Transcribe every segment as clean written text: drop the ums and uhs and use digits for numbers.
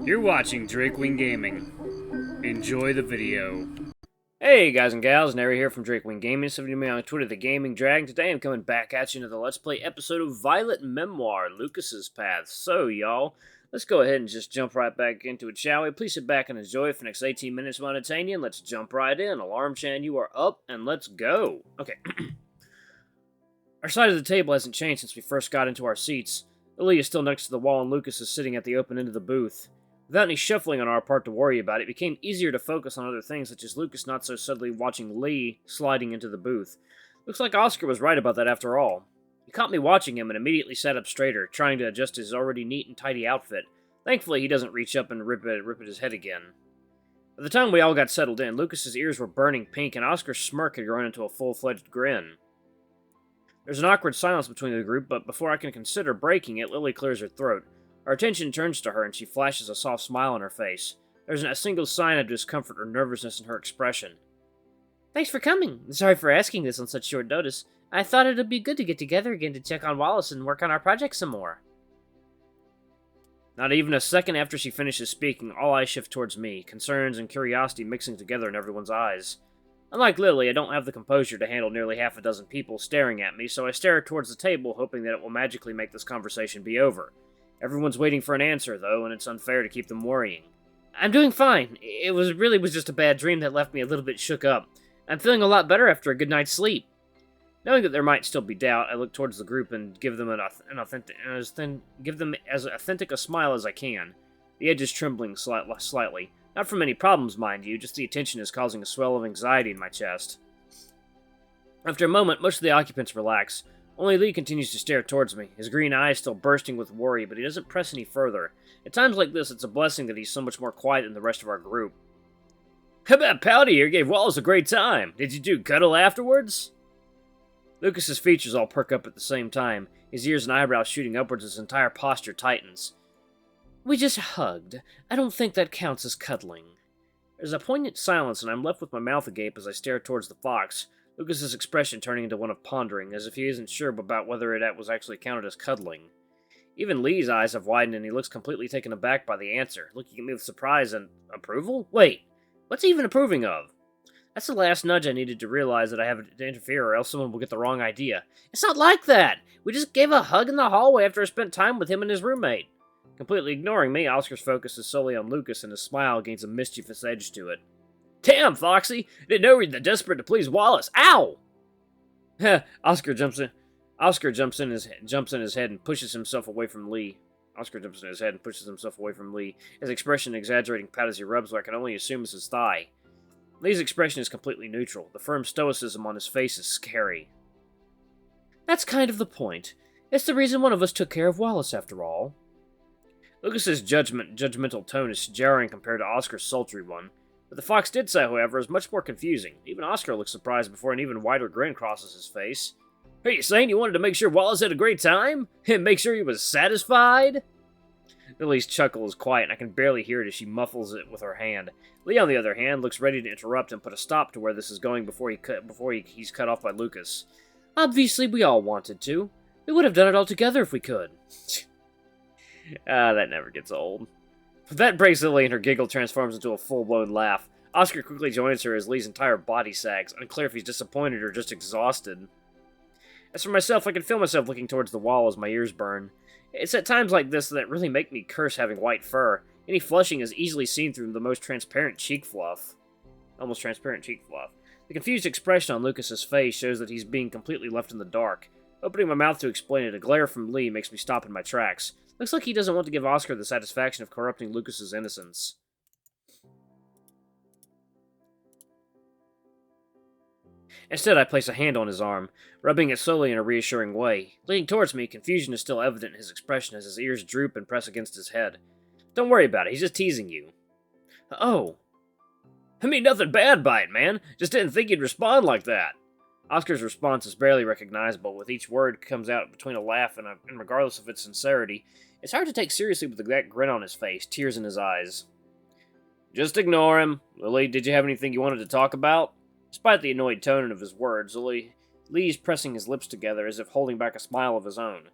You're watching Drakewing Gaming. Enjoy the video. Hey guys and gals, Nary here from Drakewing Gaming. Some of you me on Twitter, The Gaming Dragon. Today I'm coming back at you into the Let's Play episode of Violet Memoir, Lucas's Path. So y'all, let's go ahead and just jump right back into it, shall we? Please sit back and enjoy it for the next 18 minutes of entertaining, and let's jump right in. Alarm Chan, you are up, and let's go. Okay. Our side of the table hasn't changed since we first got into our seats. Lily is still next to the wall, and Lucas is sitting at the open end of the booth. Without any shuffling on our part to worry about, it became easier to focus on other things, such as Lucas not so subtly watching Lee sliding into the booth. Looks like Oscar was right about that after all. He caught me watching him and immediately sat up straighter, trying to adjust his already neat and tidy outfit. Thankfully, he doesn't reach up and rip at his head again. By the time we all got settled in, Lucas's ears were burning pink, and Oscar's smirk had grown into a full-fledged grin. There's an awkward silence between the group, but before I can consider breaking it, Lily clears her throat. Our attention turns to her, and she flashes a soft smile on her face. There isn't a single sign of discomfort or nervousness in her expression. Thanks for coming. Sorry for asking this on such short notice. I thought it'd be good to get together again to check on Wallace and work on our project some more. Not even a second after she finishes speaking, all eyes shift towards me, concerns and curiosity mixing together in everyone's eyes. Unlike Lily, I don't have the composure to handle nearly half a dozen people staring at me, so I stare towards the table, hoping that it will magically make this conversation be over. Everyone's waiting for an answer, though, and it's unfair to keep them worrying. I'm doing fine. It was just a bad dream that left me a little bit shook up. I'm feeling a lot better after a good night's sleep. Knowing that there might still be doubt, I look towards the group and give them as authentic a smile as I can. The edge is trembling slightly. Not from any problems, mind you, just the attention is causing a swell of anxiety in my chest. After a moment, most of the occupants relax. Only Lee continues to stare towards me, his green eyes still bursting with worry, but he doesn't press any further. At times like this, it's a blessing that he's so much more quiet than the rest of our group. How about Pouty here gave Wallace a great time? Did you two cuddle afterwards? Lucas's features all perk up at the same time, his ears and eyebrows shooting upwards as his entire posture tightens. We just hugged. I don't think that counts as cuddling. There's a poignant silence, and I'm left with my mouth agape as I stare towards the fox, Lucas's expression turning into one of pondering, as if he isn't sure about whether it was actually counted as cuddling. Even Lee's eyes have widened, and he looks completely taken aback by the answer, looking at me with surprise and approval? Wait, what's he even approving of? That's the last nudge I needed to realize that I have to interfere, or else someone will get the wrong idea. It's not like that! We just gave a hug in the hallway after I spent time with him and his roommate. Completely ignoring me, Oscar's focus is solely on Lucas, and his smile gains a mischievous edge to it. Damn, Foxy! Didn't know you were desperate to please Wallace. Ow! Oscar jumps in his head and pushes himself away from Lee. His expression exaggerating pat as he rubs what I can only assume is his thigh. Lee's expression is completely neutral. The firm stoicism on his face is scary. That's kind of the point. It's the reason one of us took care of Wallace, after all. Lucas's judgmental tone is jarring compared to Oscar's sultry one. What the fox did say, however, is much more confusing. Even Oscar looks surprised before an even wider grin crosses his face. Are you saying you wanted to make sure Wallace had a great time? And make sure he was satisfied? Lily's chuckle is quiet, and I can barely hear it as she muffles it with her hand. Lee, on the other hand, looks ready to interrupt and put a stop to where this is going before he's cut off by Lucas. Obviously, we all wanted to. We would have done it all together if we could. That never gets old. That breaks Lily, and her giggle transforms into a full-blown laugh. Oscar quickly joins her as Lee's entire body sags, unclear if he's disappointed or just exhausted. As for myself, I can feel myself looking towards the wall as my ears burn. It's at times like this that really make me curse having white fur. Any flushing is easily seen through the most transparent cheek fluff. Almost transparent cheek fluff. The confused expression on Lucas's face shows that he's being completely left in the dark. Opening my mouth to explain it, a glare from Lee makes me stop in my tracks. Looks like he doesn't want to give Oscar the satisfaction of corrupting Lucas's innocence. Instead, I place a hand on his arm, rubbing it slowly in a reassuring way. Leaning towards me, confusion is still evident in his expression as his ears droop and press against his head. Don't worry about it, he's just teasing you. Oh. I mean nothing bad by it, man. Just didn't think you'd respond like that. Oscar's response is barely recognizable, with each word comes out between a laugh and regardless of its sincerity. It's hard to take seriously with that grin on his face, tears in his eyes. Just ignore him. Lily, did you have anything you wanted to talk about? Despite the annoyed tone of his words, Lee's pressing his lips together as if holding back a smile of his own.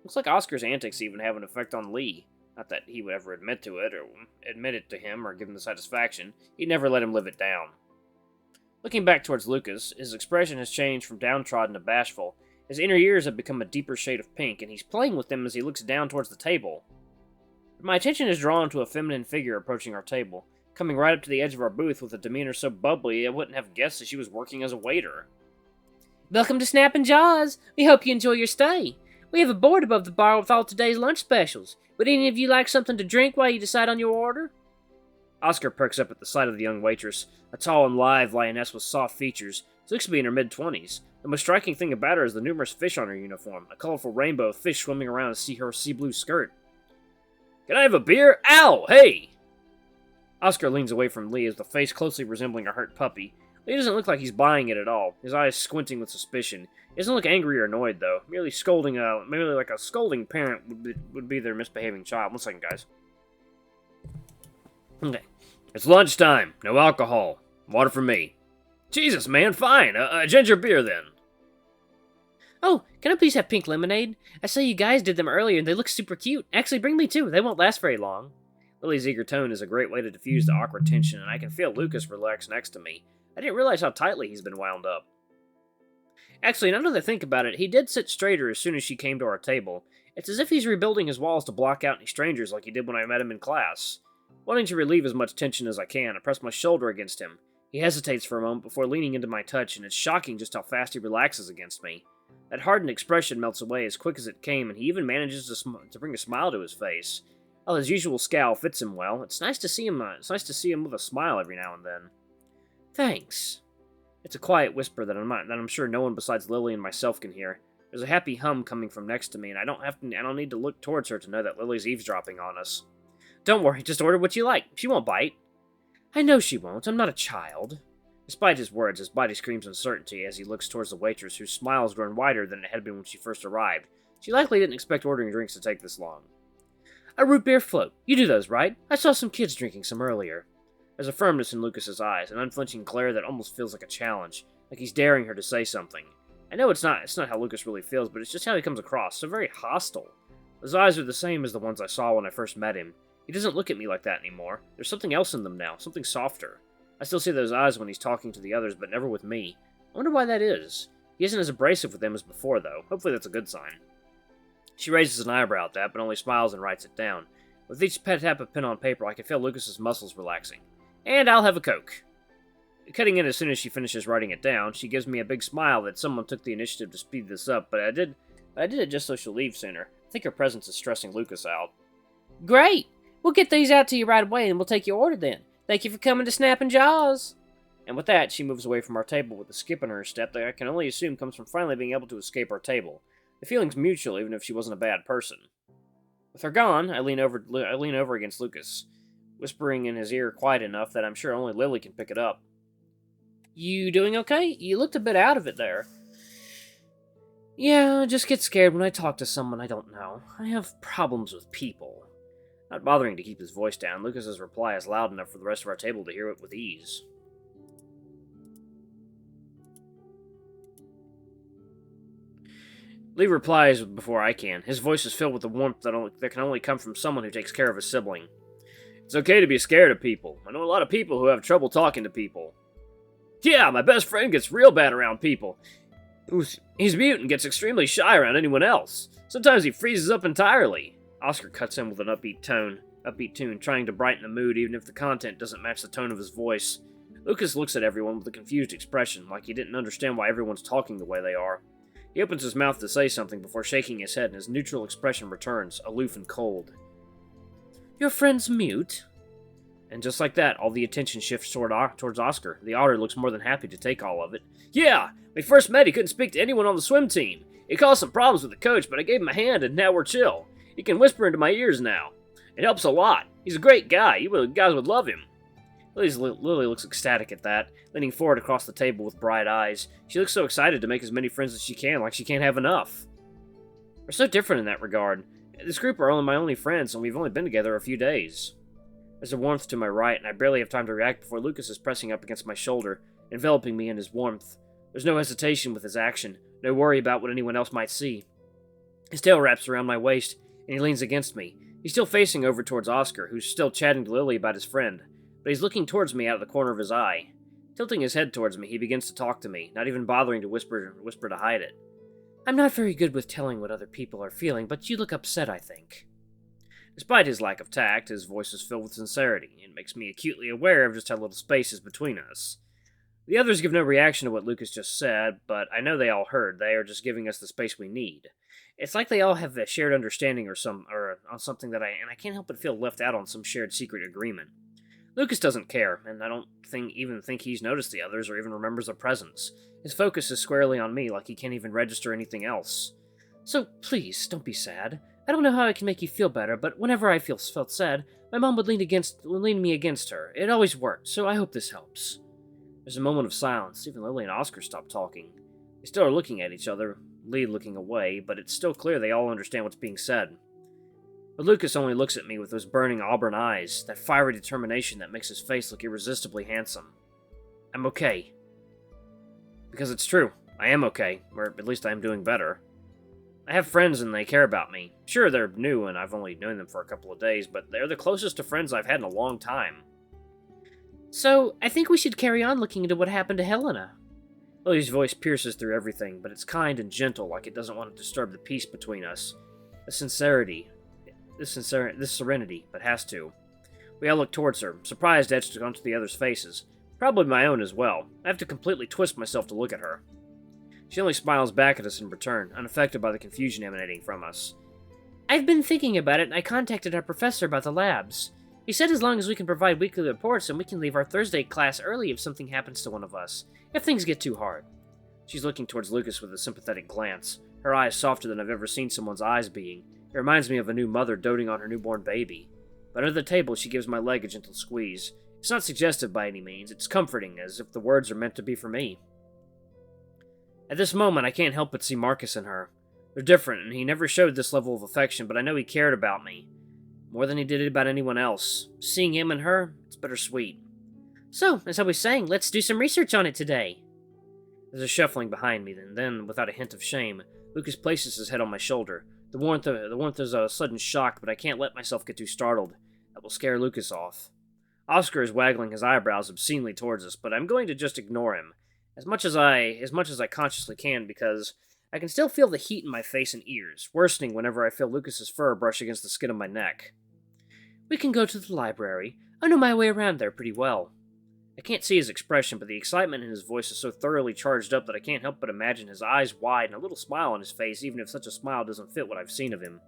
Looks like Oscar's antics even have an effect on Lee. Not that he would ever admit to it, or admit it to him, or give him the satisfaction. He'd never let him live it down. Looking back towards Lucas, his expression has changed from downtrodden to bashful. His inner ears have become a deeper shade of pink, and he's playing with them as he looks down towards the table. My attention is drawn to a feminine figure approaching our table, coming right up to the edge of our booth with a demeanor so bubbly I wouldn't have guessed that she was working as a waiter. Welcome to Snappin' Jaws. We hope you enjoy your stay. We have a board above the bar with all today's lunch specials. Would any of you like something to drink while you decide on your order? Oscar perks up at the sight of the young waitress, a tall and lithe lioness with soft features. She looks to be in her mid-20s. The most striking thing about her is the numerous fish on her uniform, a colorful rainbow of fish swimming around her sea blue skirt. Can I have a beer? Ow! Hey! Oscar leans away from Lee, with a face closely resembling a hurt puppy. Lee doesn't look like he's buying it at all, his eyes squinting with suspicion. He doesn't look angry or annoyed, though. Merely like a scolding parent would be their misbehaving child. 1 second, guys. Okay. It's lunchtime. No alcohol. Water for me. Jesus, man, fine. A ginger beer, then. Oh, can I please have pink lemonade? I saw you guys did them earlier and they look super cute. Actually, bring me two. They won't last very long. Lily's eager tone is a great way to diffuse the awkward tension, and I can feel Lucas relax next to me. I didn't realize how tightly he's been wound up. Actually, now that I think about it, he did sit straighter as soon as she came to our table. It's as if he's rebuilding his walls to block out any strangers like he did when I met him in class. Wanting to relieve as much tension as I can, I press my shoulder against him. He hesitates for a moment before leaning into my touch, and it's shocking just how fast he relaxes against me. That hardened expression melts away as quick as it came, and he even manages to bring a smile to his face. While his usual scowl fits him well, it's nice to see him with a smile every now and then. Thanks. It's a quiet whisper that I'm sure no one besides Lily and myself can hear. There's a happy hum coming from next to me, and I don't need to look towards her to know that Lily's eavesdropping on us. Don't worry, just order what you like. She won't bite. I know she won't. I'm not a child. Despite his words, his body screams uncertainty as he looks towards the waitress, whose smile has grown wider than it had been when she first arrived. She likely didn't expect ordering drinks to take this long. A root beer float. You do those, right? I saw some kids drinking some earlier. There's a firmness in Lucas's eyes, an unflinching glare that almost feels like a challenge, like he's daring her to say something. I know it's not how Lucas really feels, but it's just how he comes across, so very hostile. His eyes are the same as the ones I saw when I first met him. He doesn't look at me like that anymore. There's something else in them now, something softer. I still see those eyes when he's talking to the others, but never with me. I wonder why that is. He isn't as abrasive with them as before, though. Hopefully that's a good sign. She raises an eyebrow at that, but only smiles and writes it down. With each tap of pen on paper, I can feel Lucas's muscles relaxing. And I'll have a Coke. Cutting in as soon as she finishes writing it down, she gives me a big smile that someone took the initiative to speed this up, but I did it just so she'll leave sooner. I think her presence is stressing Lucas out. Great! We'll get these out to you right away and we'll take your order then. Thank you for coming to Snappin' Jaws. And with that, she moves away from our table with a skip in her step that I can only assume comes from finally being able to escape our table. The feeling's mutual, even if she wasn't a bad person. With her gone, I lean over against Lucas, whispering in his ear quiet enough that I'm sure only Lily can pick it up. You doing okay? You looked a bit out of it there. Yeah, I just get scared when I talk to someone I don't know. I have problems with people. Not bothering to keep his voice down, Lucas's reply is loud enough for the rest of our table to hear it with ease. Lee replies before I can. His voice is filled with the warmth that can only come from someone who takes care of a sibling. It's okay to be scared of people. I know a lot of people who have trouble talking to people. Yeah, my best friend gets real bad around people. He's mute and gets extremely shy around anyone else. Sometimes he freezes up entirely. Oscar cuts in with an upbeat tune, trying to brighten the mood even if the content doesn't match the tone of his voice. Lucas looks at everyone with a confused expression, like he didn't understand why everyone's talking the way they are. He opens his mouth to say something before shaking his head, and his neutral expression returns, aloof and cold. Your friend's mute? And just like that, all the attention shifts towards Oscar. The otter looks more than happy to take all of it. Yeah, when we first met, he couldn't speak to anyone on the swim team. He caused some problems with the coach, but I gave him a hand, and now we're chill. He can whisper into my ears now. It helps a lot. He's a great guy. You guys would love him. Lily looks ecstatic at that, leaning forward across the table with bright eyes. She looks so excited to make as many friends as she can, like she can't have enough. We're so different in that regard. This group are my only friends, and we've only been together a few days. There's a warmth to my right, and I barely have time to react before Lucas is pressing up against my shoulder, enveloping me in his warmth. There's no hesitation with his action, no worry about what anyone else might see. His tail wraps around my waist, and he leans against me. He's still facing over towards Oscar, who's still chatting to Lily about his friend, but he's looking towards me out of the corner of his eye. Tilting his head towards me, he begins to talk to me, not even bothering to whisper to hide it. I'm not very good with telling what other people are feeling, but you look upset, I think. Despite his lack of tact, his voice is filled with sincerity. It makes me acutely aware of just how little space is between us. The others give no reaction to what Lucas just said, but I know they all heard. They are just giving us the space we need. It's like they all have a shared understanding or on something that I can't help but feel left out on some shared secret agreement. Lucas doesn't care, and I don't even think he's noticed the others or even remembers their presence. His focus is squarely on me, like he can't even register anything else. So, please, don't be sad. I don't know how I can make you feel better, but whenever I felt sad, my mom would lean me against her. It always worked, so I hope this helps. There's a moment of silence. Even Lily and Oscar stop talking. They still are looking at each other, Lee looking away, but it's still clear they all understand what's being said. But Lucas only looks at me with those burning auburn eyes, that fiery determination that makes his face look irresistibly handsome. I'm okay. Because it's true. I am okay, or at least I am doing better. I have friends and they care about me. Sure, they're new and I've only known them for a couple of days, but they're the closest to friends I've had in a long time. So, I think we should carry on looking into what happened to Helena. Lily's voice pierces through everything, but it's kind and gentle, like it doesn't want to disturb the peace between us. This serenity, but has to. We all look towards her, surprise etched onto the others' faces. Probably my own as well. I have to completely twist myself to look at her. She only smiles back at us in return, unaffected by the confusion emanating from us. I've been thinking about it, and I contacted our professor about the labs. He said as long as we can provide weekly reports, and we can leave our Thursday class early if something happens to one of us, if things get too hard. She's looking towards Lucas with a sympathetic glance, her eyes softer than I've ever seen someone's eyes being. It reminds me of a new mother doting on her newborn baby. But under the table, she gives my leg a gentle squeeze. It's not suggestive by any means, it's comforting, as if the words are meant to be for me. At this moment, I can't help but see Marcus in her. They're different, and he never showed this level of affection, but I know he cared about me. More than he did about anyone else. Seeing him and her, it's bittersweet. So, as I was saying, let's do some research on it today. There's a shuffling behind me, and then, without a hint of shame, Lucas places his head on my shoulder. The warmth is a sudden shock, but I can't let myself get too startled. That will scare Lucas off. Oscar is waggling his eyebrows obscenely towards us, but I'm going to just ignore him. As much as I consciously can, because I can still feel the heat in my face and ears, worsening whenever I feel Lucas's fur brush against the skin of my neck. We can go to the library. I know my way around there pretty well. I can't see his expression, but the excitement in his voice is so thoroughly charged up that I can't help but imagine his eyes wide and a little smile on his face, even if such a smile doesn't fit what I've seen of him.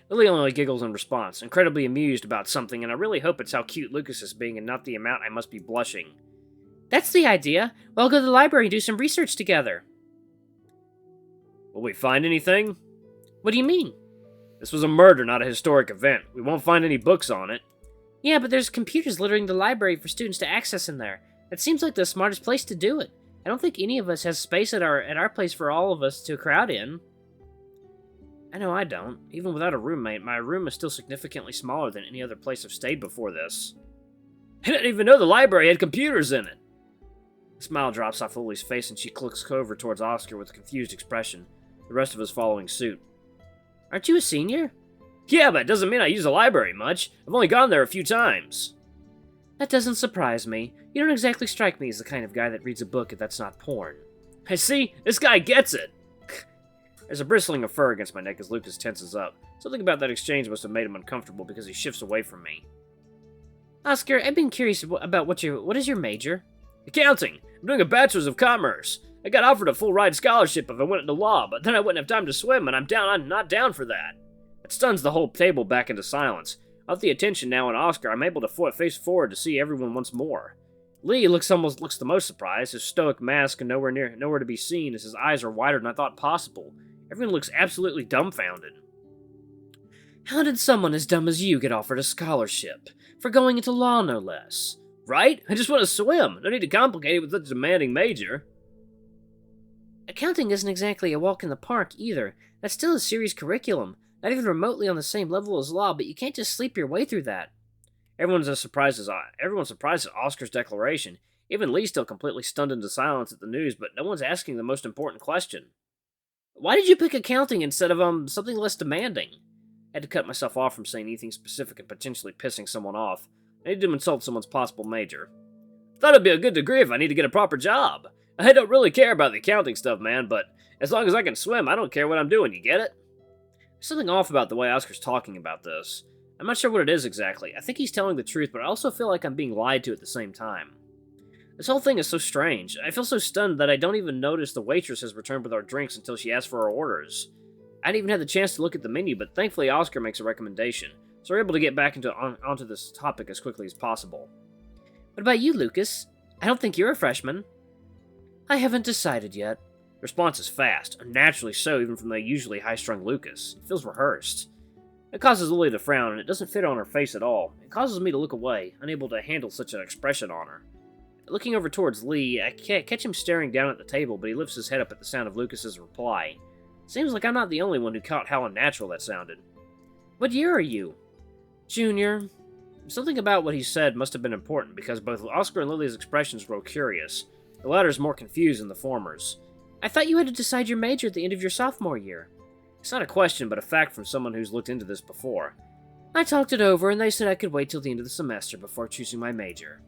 Lily only giggles in response, incredibly amused about something, and I really hope it's how cute Lucas is being and not the amount I must be blushing. That's the idea. We'll go to the library and do some research together. Will we find anything? What do you mean? This was a murder, not a historic event. We won't find any books on it. Yeah, but there's computers littering the library for students to access in there. It seems like the smartest place to do it. I don't think any of us has space at our place for all of us to crowd in. I know I don't. Even without a roommate, my room is still significantly smaller than any other place I've stayed before this. I didn't even know the library had computers in it. A smile drops off Lily's face and she looks over towards Oscar with a confused expression, the rest of us following suit. Aren't you a senior? Yeah, but it doesn't mean I use the library much. I've only gone there a few times. That doesn't surprise me. You don't exactly strike me as the kind of guy that reads a book if that's not porn. I see, this guy gets it. There's a bristling of fur against my neck as Lucas tenses up. Something about that exchange must have made him uncomfortable because he shifts away from me. Oscar, I've been curious about what is your major? Accounting. I'm doing a Bachelor's of Commerce. I got offered a full-ride scholarship if I went into law, but then I wouldn't have time to swim, and I'm not down for that. It stuns the whole table back into silence. With the attention now on Oscar, I'm able to face forward to see everyone once more. Lee looks the most surprised, his stoic mask and nowhere to be seen as his eyes are wider than I thought possible. Everyone looks absolutely dumbfounded. How did someone as dumb as you get offered a scholarship? For going into law, no less. Right? I just want to swim. No need to complicate it with such a demanding major. Accounting isn't exactly a walk in the park, either. That's still a series curriculum. Not even remotely on the same level as law, but you can't just sleep your way through that. Everyone's surprised at Oscar's declaration. Even Lee's still completely stunned into silence at the news, but no one's asking the most important question. Why did you pick accounting instead of, something less demanding? I had to cut myself off from saying anything specific and potentially pissing someone off. I needed to insult someone's possible major. Thought it'd be a good degree if I need to get a proper job. I don't really care about the accounting stuff, man, but as long as I can swim, I don't care what I'm doing, you get it? There's something off about the way Oscar's talking about this. I'm not sure what it is exactly. I think he's telling the truth, but I also feel like I'm being lied to at the same time. This whole thing is so strange. I feel so stunned that I don't even notice the waitress has returned with our drinks until she asks for our orders. I didn't even have the chance to look at the menu, but thankfully Oscar makes a recommendation, so we're able to get back onto this topic as quickly as possible. What about you, Lucas? I don't think you're a freshman. I haven't decided yet. The response is fast, unnaturally so even from the usually high-strung Lucas. It feels rehearsed. It causes Lily to frown, and it doesn't fit on her face at all. It causes me to look away, unable to handle such an expression on her. Looking over towards Lee, I catch him staring down at the table, but he lifts his head up at the sound of Lucas's reply. Seems like I'm not the only one who caught how unnatural that sounded. What year are you? Junior. Something about what he said must have been important, because both Oscar and Lily's expressions grow curious. The latter's more confused than the former's. I thought you had to decide your major at the end of your sophomore year. It's not a question, but a fact from someone who's looked into this before. I talked it over, and they said I could wait till the end of the semester before choosing my major.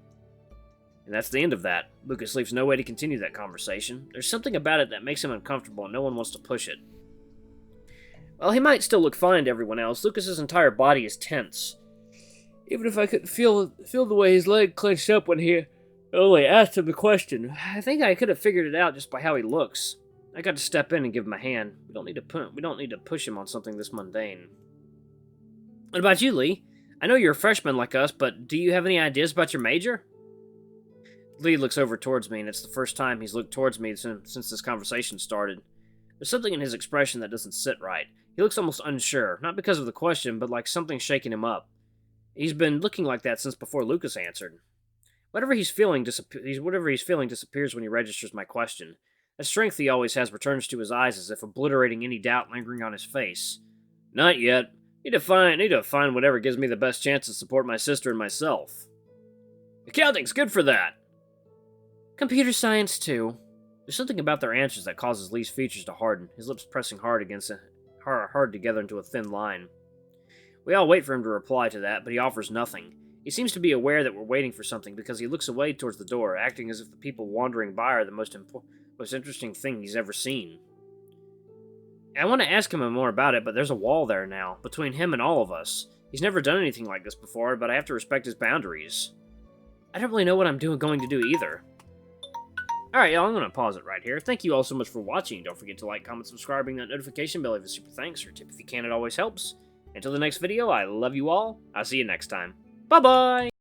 And that's the end of that. Lucas leaves no way to continue that conversation. There's something about it that makes him uncomfortable, and no one wants to push it. While he might still look fine to everyone else, Lucas's entire body is tense. Even if I couldn't feel the way his leg clenched up when he only asked him the question, I think I could have figured it out just by how he looks. I got to step in and give him a hand. We don't need to push him on something this mundane. What about you, Lee? I know you're a freshman like us, but do you have any ideas about your major? Lee looks over towards me, and it's the first time he's looked towards me since this conversation started. There's something in his expression that doesn't sit right. He looks almost unsure, not because of the question, but like something's shaking him up. He's been looking like that since before Lucas answered. Whatever he's feeling disappears when he registers my question. The strength he always has returns to his eyes as if obliterating any doubt lingering on his face. Not yet. Need to find whatever gives me the best chance to support my sister and myself. Accounting's good for that. Computer science, too. There's something about their answers that causes Lee's features to harden, his lips pressing hard together into a thin line. We all wait for him to reply to that, but he offers nothing. He seems to be aware that we're waiting for something because he looks away towards the door, acting as if the people wandering by are the most interesting thing he's ever seen. I want to ask him more about it, but there's a wall there now, between him and all of us. He's never done anything like this before, but I have to respect his boundaries. I don't really know what I'm going to do either. Alright, y'all, I'm going to pause it right here. Thank you all so much for watching. Don't forget to like, comment, subscribe, ring that notification bell if it's super thanks, or tip if you can, it always helps. Until the next video, I love you all. I'll see you next time. Bye-bye!